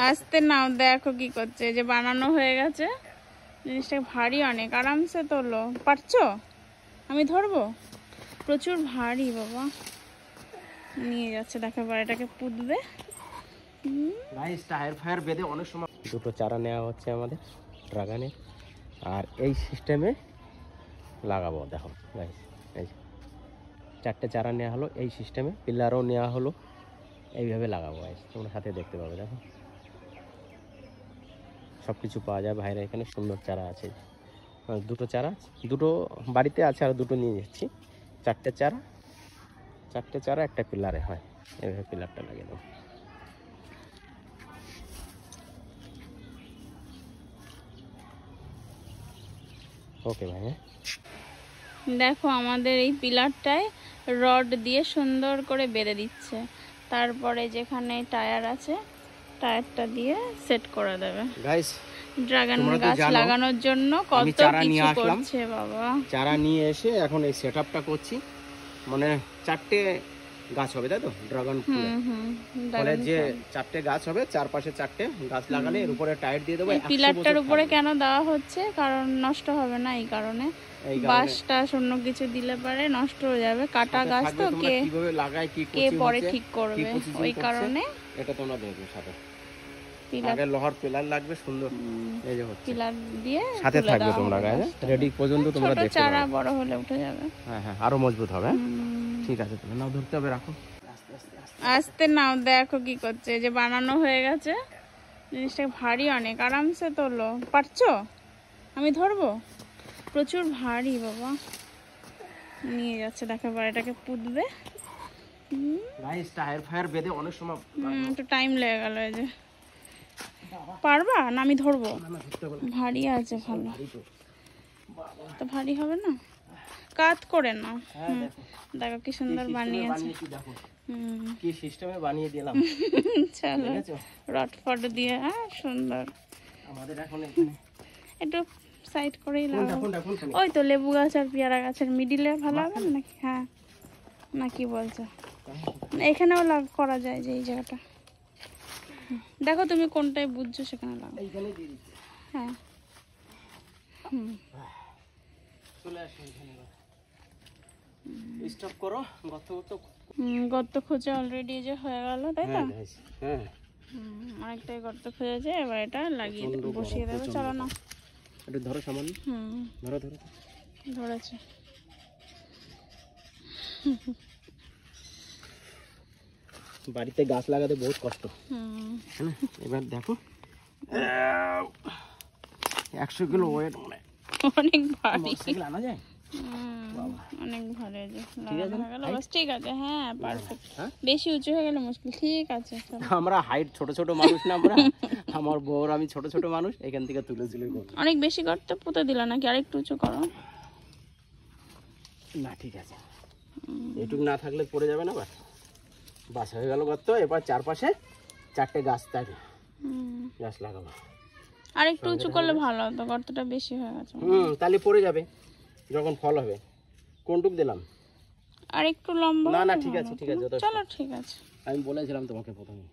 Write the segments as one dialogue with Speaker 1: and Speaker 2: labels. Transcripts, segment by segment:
Speaker 1: আস্তে নাও, দেখো কি করছে। যে বানানো হয়ে গেছে জিনিসটা, ভারী অনেক, আরামসে তোলো। পারছো? আমি ধরবো? প্রচুর ভারী বাবা। নিয়ে যাচ্ছে, দেখো এবার এটাকে পুঁতবে।
Speaker 2: গাইস টায়ার ফায়ার বেঁধে অনেক সময় দুটো চারা নেওয়া হচ্ছে আমাদের ড্রাগনের, আর এই সিস্টেমে লাগাবো। দেখো গাইস, এই চারটে চারা নেওয়া হলো, এই সিস্টেমে পিলারও নেওয়া হলো, এইভাবে লাগাবো গাইস। তোমরা সাথে দেখতে পাবে, দেখো সব কিছু পাওয়া যায় বাইরে। এখানে সুন্দর চারা আছে, দুটো চারা, দুটো বাড়িতে আছে আর দুটো নিয়ে যাচ্ছি। চারটে চারা একটা পিলারে হয়, এইভাবে পিলারটা লাগিয়ে দেবো। ওকে ভাই।
Speaker 1: দেখো আমাদের এই পিলারটায় রড দিয়ে সুন্দর করে বেঁধে দিচ্ছে, তারপরে যেখানে টায়ার আছে টায়ারটা দিয়ে সেট করে দেবে।
Speaker 2: গাইস
Speaker 1: ড্রাগন গাছ লাগানোর জন্য কত কিছু করছে বাবা।
Speaker 2: চারা নিয়ে এসে এখন এই সেটআপটা করছি, মানে চারটে গাছ হবে, তাই তো? ড্রাগন ফলের যে চারটে গাছ হবে, চারপাশে চারটে গাছ লাগালে এর উপরে টায়ার দিয়ে দেবো।
Speaker 1: পিলারটার উপরে কেন দেওয়া হচ্ছে? কারণ নষ্ট হবে না, এই কারণে। বাঁশটা অন্য কিছু দিলে পারে নষ্ট হয়ে যাবে, কাটা গাছ তো কে
Speaker 2: কিভাবে লাগায় কে
Speaker 1: পরে ঠিক করবে, ওই কারণে
Speaker 2: এটা তোমরা দেখবে। সাথে আগে লোহার পিলার লাগবে সুন্দর, এই যে হচ্ছে
Speaker 1: পিলার দিয়ে
Speaker 2: সাথে থাকবে। তোমরা গায়ে রেডি পর্যন্ত তোমরা দেখতে পাবে,
Speaker 1: চারা বড় হলে উঠে যাবে।
Speaker 2: হ্যাঁ হ্যাঁ, আরো মজবুত হবে। ঠিক আছে, তোমরা নাও, ধরতে হবে, রাখো।
Speaker 1: আস্তে নাও, দেখো কি করছে। যে বানানো হয়ে গেছে জিনিসটা, ভারী অনেক, আরামসে তোলো। পারছো? আমি ধরবো? প্রচুর ভারী বাবা। নিয়ে যাচ্ছে, দেখো এবার এটাকে পুঁতবে।
Speaker 2: গাইস টায়ার ফায়ার বেঁধে অনেক সময়
Speaker 1: একটু টাইম লেগে গেল। এই যে পারবা না? আমি ধরবো? ভারী আছে, ভালো তো। ভারী হবে না, কাত করে না। দেখো কি সুন্দর বানিয়েছে,
Speaker 2: কি সিস্টেমে বানিয়ে দিলাম।
Speaker 1: চলো রড ফড দিয়ে, হ্যাঁ সুন্দর।
Speaker 2: আমাদের এখন
Speaker 1: একটু সাইড করেই লাগাবো। ওই তো লেবু গাছ আর পেয়ারা গাছের মিডিলে ভালো হবে নাকি? হ্যাঁ, না কি বলছো? এখানেও করা যায়, যে এই জায়গাটা। দেখো তুমি কোনটাই বুঝছো, সেখানে লাগাও। হ্যাঁ,
Speaker 2: চলে আসো এখানে, স্টপ করো।
Speaker 1: গর্ত খুঁজে অলরেডি যে হয়ে গেল, তাই তো?
Speaker 2: হ্যাঁ,
Speaker 1: অনেকটাই গর্ত খুঁজেছে, এবার এটা লাগিয়ে বসিয়ে দেবে। চলো না,
Speaker 2: একটু ধরো সামান্য। ধরো ধরো,
Speaker 1: ধরেছে।
Speaker 2: বাড়িতে গাছ লাগাতে বহুত কষ্ট। এবার দেখো 100 কিলো ওয়েট, মানে
Speaker 1: অনেক ভারী,
Speaker 2: আনা যায়।
Speaker 1: অনেক ভারী। ঠিক আছে, হ্যাঁ পারফেক্ট। বেশি উঁচু হয়ে গেলে মুশকিল। ঠিক আছে,
Speaker 2: আমরা হাইট ছোট ছোট মানুষ না, আমরা আমার বউর আমি ছোট ছোট মানুষ, এখান থেকে তুলে করব।
Speaker 1: অনেক বেশি করতে পুঁতে দিলা নাকি? আরেকটু উঁচু করো
Speaker 2: না। ঠিক আছে, এটুকু না থাকলে পড়ে যাবে না। বাস হয়ে গেল গর্ত। এবার চারপাশে চারটে গাছ থাকে, গাছ লাগাবো।
Speaker 1: আরেকটু উঁচু করলে ভালো হতো, গর্তটা বেশি হয়ে গেছে।
Speaker 2: তাহলে পড়ে যাবে যখন ফল হবে। কোনটুক দিলাম?
Speaker 1: আর একটু লম্বা।
Speaker 2: না না, ঠিক আছে ঠিক আছে,
Speaker 1: চলো ঠিক আছে।
Speaker 2: আমি বলেছিলাম তোমাকে প্রথমে।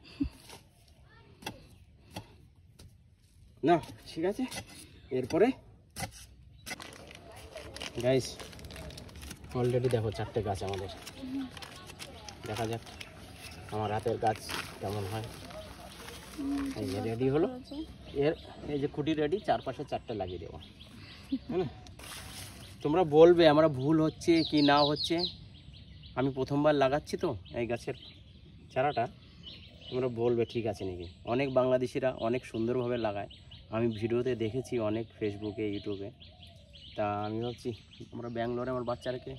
Speaker 2: না ঠিক আছে, এরপরে গাইস অলরেডি দেখো চারটে গাছ আমাদের। দেখা যাক আমার হাতের গাছ কেমন হয়। এই যে রেডি হলো, এর এই যে খুঁটি রেডি, চারপাশে চারটে লাগিয়ে দেবো। হ্যাঁ, তোমরা বলবে আমরা ভুল হচ্ছে কি না হচ্ছে। আমি প্রথমবার লাগাচ্ছি তো এই গাছের চারাটা, তোমরা বলবে ঠিক আছে নাকি। অনেক বাংলাদেশিরা অনেক সুন্দরভাবে লাগায়, আমি ভিডিওতে দেখেছি অনেক, ফেসবুকে ইউটিউবে। তা আমি ভাবছি আমরা ব্যাঙ্গালোরে আমার বাচ্চারাকে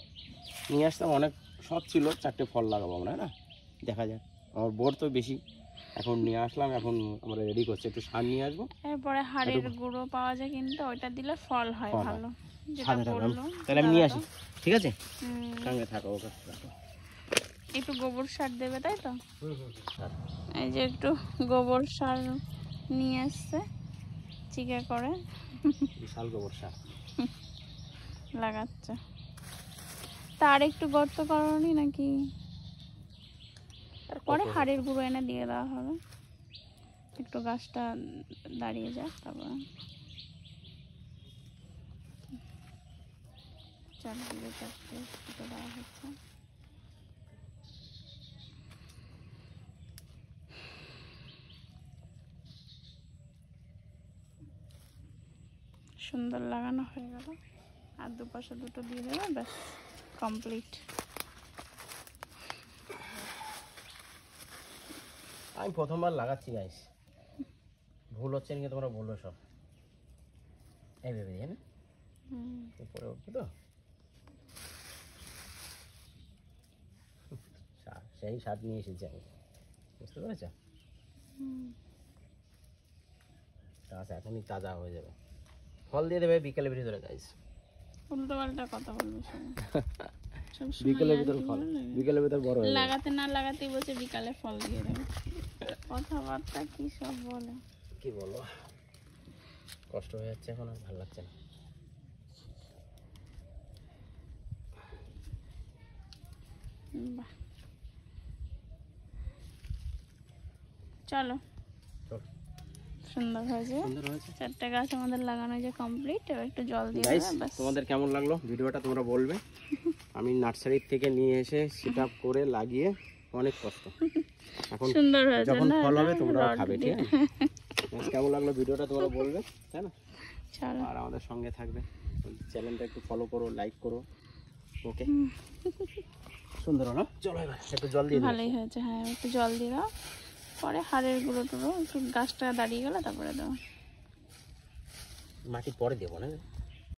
Speaker 2: নিয়ে আসতাম, অনেক শখ ছিল চারটে ফল লাগাবো আমরা, না দেখা যাক। আমার বোর তো বেশি, এখন নিয়ে আসলাম, এখন আমরা রেডি করছি। একটু সার নিয়ে আসবো,
Speaker 1: এরপরে হাড়ের গুঁড়ো পাওয়া যায় কিন্তু, ওইটা দিলে ফল হয় ভালো।
Speaker 2: তাহলে আমি নিয়ে আসি, ঠিক আছে? সঙ্গে থাকো, ওকে
Speaker 1: একটু গোবর সার দেবে, তাই তো? এই যে একটু গোবর সার নিয়ে আসছে চিকে করে,
Speaker 2: বিশাল গোবর সার
Speaker 1: লাগাচ্ছে। তার একটু গর্ত করনি নাকি? পরে হাড়ের গুঁড়ো এনে দিয়ে দেওয়া হবে। একটু গাছটা দাঁড়িয়ে যাক, তারপর চারদিকে চারটে ফুটো দেওয়া হচ্ছে। সুন্দর লাগানো হয়ে গেল, আর দুপাশে দুটো দিয়ে দেবে, ব্যাস কমপ্লিট।
Speaker 2: আমি প্রথমবার লাগাচ্ছি গাইস, ভুল হচ্ছে নাকি তোমরা বললো সব। এই ভেবে না উপরে উঠবে তো, সেই স্বাদ নিয়ে এসেছি আমি, বুঝতে পেরেছ? গাছ এখনই তাজা হয়ে যাবে, ফল দিয়ে দেবে বিকেলের ভিতরে গাইস।
Speaker 1: উল্টো পাল্টা কথা বলবে
Speaker 2: বিকেলের ভিতর ফল, বিকেলের ভিতর বড় হয়ে
Speaker 1: লাগাতে না লাগাতেই বলছে বিকালে ফল দিয়ে দেবে। কথাবার্তা কি সব বলে,
Speaker 2: কি বলবো, কষ্ট হয়ে যাচ্ছে এখন, আর ভালো লাগছে না।
Speaker 1: বাহ, চলো সুন্দর হয়েছে,
Speaker 2: সুন্দর হয়েছে।
Speaker 1: চারটে গাছ আমাদের লাগানো যে কমপ্লিট। এবার একটু জল দিয়ে
Speaker 2: গাইস
Speaker 1: দেবে, ব্যাস।
Speaker 2: তোমাদের কেমন লাগলো ভিডিওটা তোমরা বলবে। আমি নার্সারি থেকে নিয়ে এসে সেট আপ করে লাগিয়ে অনেক কষ্ট, এখন
Speaker 1: সুন্দর হয়েছে
Speaker 2: যখন
Speaker 1: না?
Speaker 2: ফল হবে তোমরা
Speaker 1: রড
Speaker 2: খাবে, ঠিক
Speaker 1: দিয়ে।
Speaker 2: আছে? কেমন লাগলো ভিডিওটা তোমরা বলবে, তাই না?
Speaker 1: চলো,
Speaker 2: আর আমাদের সঙ্গে থাকবে, চ্যানেলটা একটু ফলো করো, লাইক করো, ওকে? সুন্দর হলো, চলো এবার একটু জল দিয়ে দিই।
Speaker 1: ভালোই হয়েছে, হ্যাঁ একটু জল দিয়ে দাও, পরে হাড়ের গুঁড়ো টুড়ো একটু গাছটা দাঁড়িয়ে গেলে তারপরে দাও।
Speaker 2: মাটি পরে দেবো না?